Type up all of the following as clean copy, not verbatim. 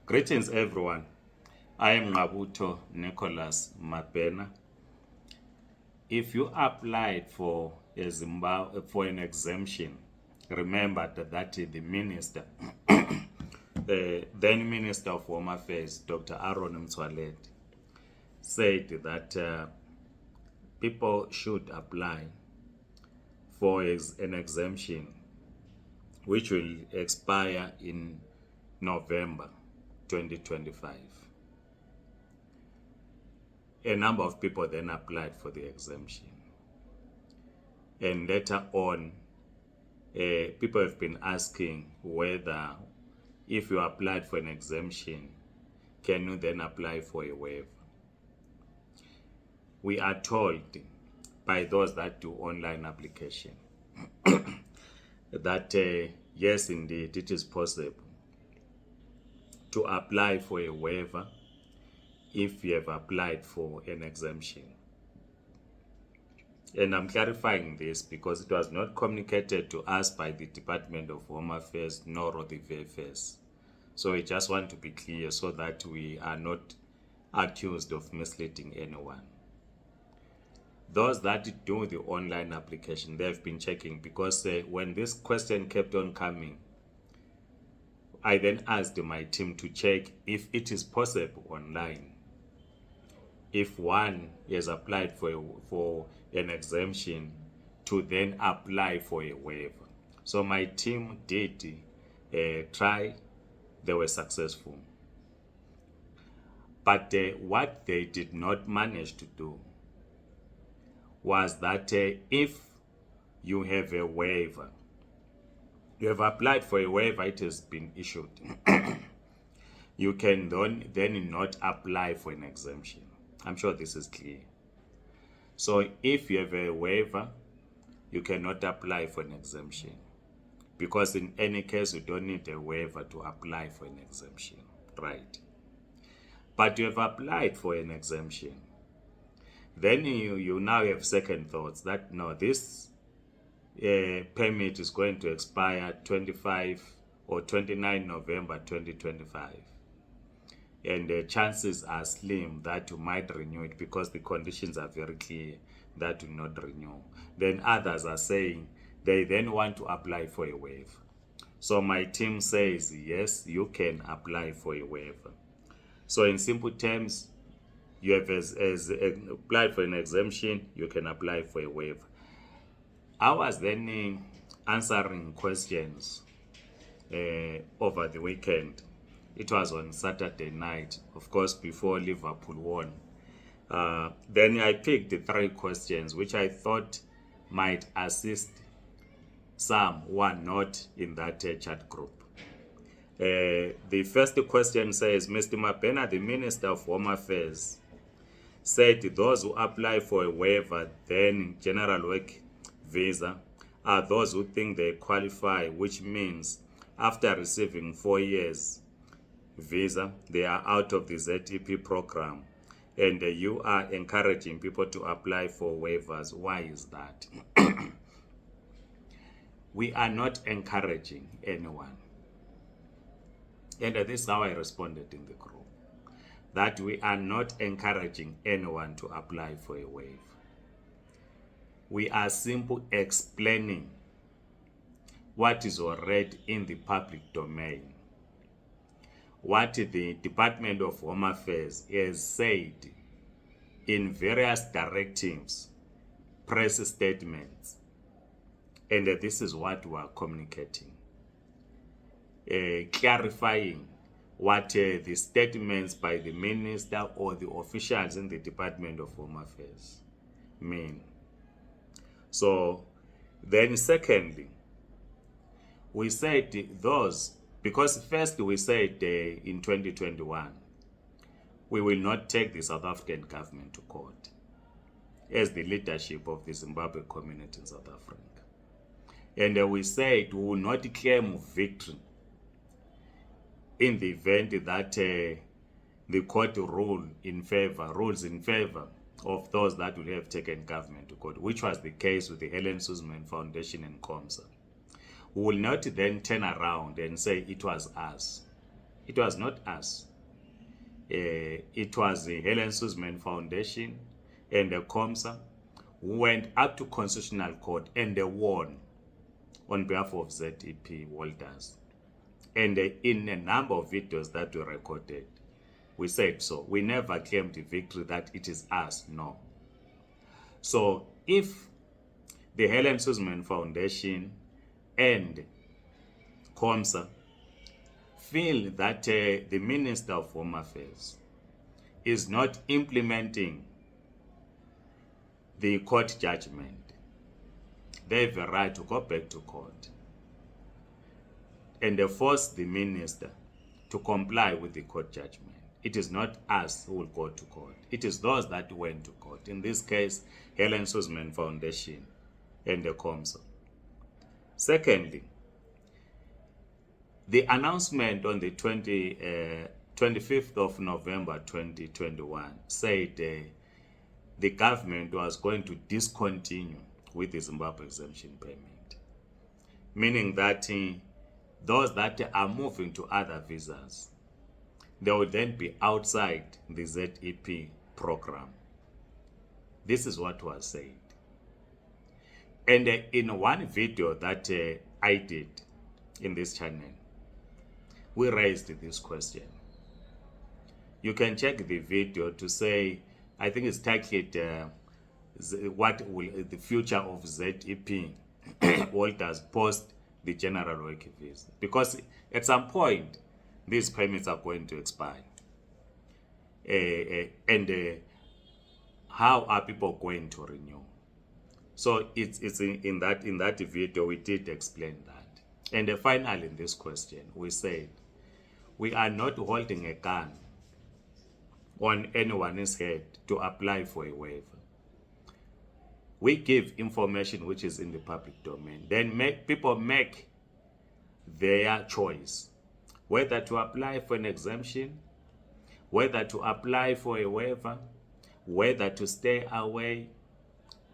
Greetings, everyone. I am Ngabuto Nicholas Mapena. If you applied for an exemption, remember that the minister, the then Minister of Home Affairs, Dr. Aaron Mtswalet, said that people should apply for an exemption which will expire in November 2025. A number of people then applied for the exemption. And later on, people have been asking whether if you applied for an exemption, can you then apply for a waiver? We are told by those that do online application that yes, indeed, it is possible to apply for a waiver if you have applied for an exemption. And I'm clarifying this because it was not communicated to us by the Department of Home Affairs nor the Waivers. So I just want to be clear so that we are not accused of misleading anyone. Those that do the online application, they have been checking because when this question kept on coming, I then asked my team to check if it is possible online. If one has applied for an exemption, to then apply for a waiver. So my team did try, they were successful. But what they did not manage to do was that if you have a waiver, you have applied for a waiver, it has been issued, you can then not apply for an exemption. I'm sure this is clear. So if you have a waiver, you cannot apply for an exemption because in any case, you don't need a waiver to apply for an exemption, right? But you have applied for an exemption. Then you now have second thoughts that no, this permit is going to expire 25 or 29 November 2025. And the chances are slim that you might renew it because the conditions are very clear that you not renew. Then others are saying they then want to apply for a waiver. So my team says, yes, you can apply for a waiver. So in simple terms, you have applied for an exemption, you can apply for a waiver. I was then answering questions over the weekend. It was on Saturday night, of course, before Liverpool won. Then I picked the 3 questions which I thought might assist some who are not in that chat group. The first question says, Mr. Mapena, the Minister of Home Affairs, said those who apply for a waiver, then general work visa, are those who think they qualify, which means after receiving 4 years visa, they are out of the ZEP program, and you are encouraging people to apply for waivers. Why is that? We are not encouraging anyone. And this is how I responded in the group, that we are not encouraging anyone to apply for a waiver. We are simply explaining what is already in the public domain, what the Department of Home Affairs has said in various directives, press statements, and this is what we are communicating, clarifying what the statements by the minister or the officials in the Department of Home Affairs mean. So then secondly, we said those, because first we said in 2021, we will not take the South African government to court as the leadership of the Zimbabwe community in South Africa. And we said we will not claim victory in the event that the court rules in favor of those that will have taken government to court, which was the case with the Helen Suzman Foundation and COMSA. We will not then turn around and say it was us. It was not us. It was the Helen Suzman Foundation and the COMSA who went up to Constitutional Court and they won on behalf of ZEP Walters. And in a number of videos that were recorded, we said so. We never claimed victory that it is us, no. So if the Helen Suzman Foundation and COMSA feel that the Minister of Home Affairs is not implementing the court judgment, they have a right to go back to court and they force the minister to comply with the court judgment. It is not us who will go to court. It is those that went to court. In this case, Helen Suzman Foundation and the COMSA. Secondly, the announcement on the 25th of November 2021 said the government was going to discontinue with the Zimbabwe exemption payment, meaning that those that are moving to other visas, they will then be outside the ZEP program. This is what was said. And in one video that I did in this channel, we raised this question. You can check the video to say, I think it's titled, what will the future of ZEP Walters post the general work visa? Because at some point, these permits are going to expire. And how are people going to renew? So it's in that video, we did explain that. And finally, in this question, we said, we are not holding a gun on anyone's head to apply for a waiver. We give information which is in the public domain. Then people make their choice, whether to apply for an exemption, whether to apply for a waiver, whether to stay away.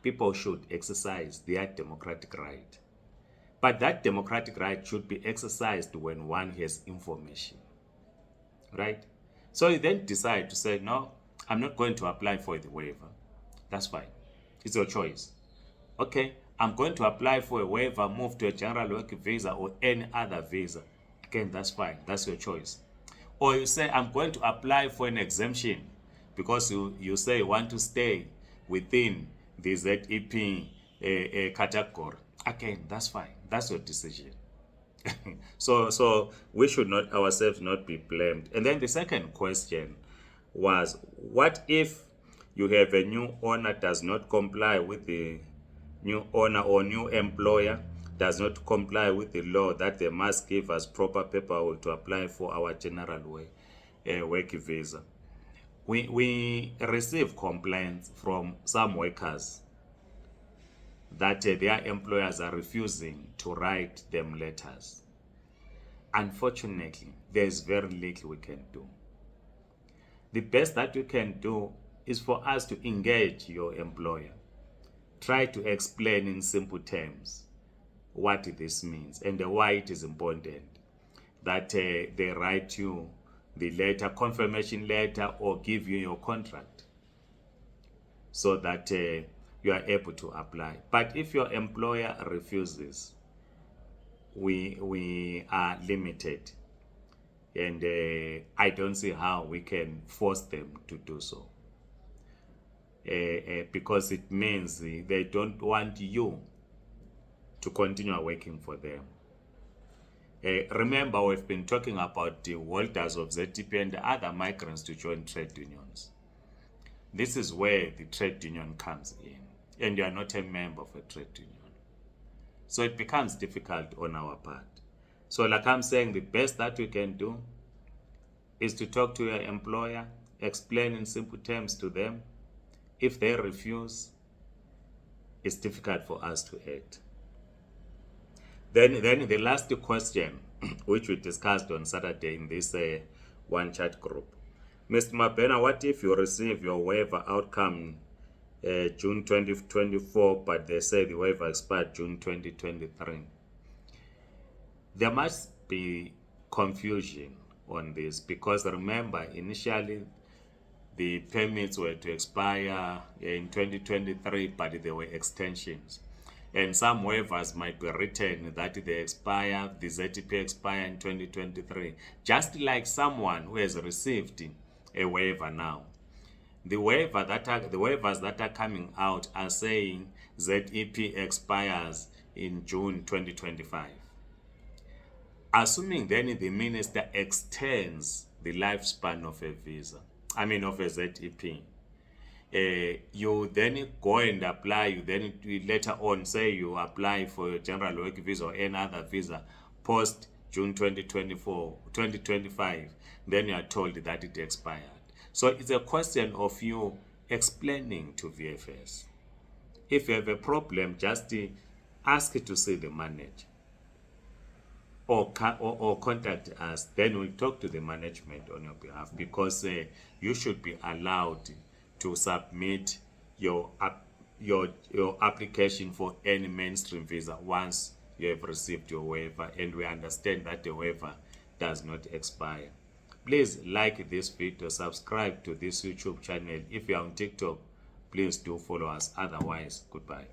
People should exercise their democratic right. But that democratic right should be exercised when one has information, right? So you then decide to say, no, I'm not going to apply for the waiver. That's fine. It's your choice. Okay, I'm going to apply for a waiver, move to a general work visa or any other visa. Again, that's fine. That's your choice. Or you say, I'm going to apply for an exemption because you say you want to stay within the ZEP category. Again, that's fine. That's your decision. So we should not ourselves not be blamed. And then the second question was, what if you have a new owner does not comply with the new owner or new employer does not comply with the law that they must give us proper paperwork to apply for our general work visa? We receive complaints from some workers that their employers are refusing to write them letters. Unfortunately, there's very little we can do. The best that we can do is for us to engage your employer. Try to explain in simple terms what this means and why it is important that they write you the letter, confirmation letter, or give you your contract so that you are able to apply. But if your employer refuses, we are limited, and I don't see how we can force them to do so, because it means they don't want you to continue working for them. Remember, we've been talking about the Walters of ZEP and the other migrants to join trade unions. This is where the trade union comes in, and you are not a member of a trade union. So it becomes difficult on our part. So like I'm saying, the best that we can do is to talk to your employer, explain in simple terms to them. If they refuse, it's difficult for us to act. Then the last question, which we discussed on Saturday in this one chat group. Mr. Mabena, what if you receive your waiver outcome June 2024, but they say the waiver expired June 2023? There must be confusion on this, because remember, initially the permits were to expire in 2023, but there were extensions. And some waivers might be written that they expire, the ZTP expire in 2023. Just like someone who has received a waiver now. The waivers that are coming out are saying ZEP expires in June 2025. Assuming then the minister extends the lifespan of a visa, of a ZEP, you then go and apply, you then later on say you apply for a general work visa or any other visa post June 2025, then you are told that it expired. So it's a question of you explaining to VFS. If you have a problem, just ask to see the manager or contact us. Then we'll talk to the management on your behalf, because you should be allowed to submit your application for any mainstream visa once you have received your waiver, and we understand that the waiver does not expire. Please like this video, subscribe to this YouTube channel. If you are on TikTok, please do follow us. Otherwise, goodbye.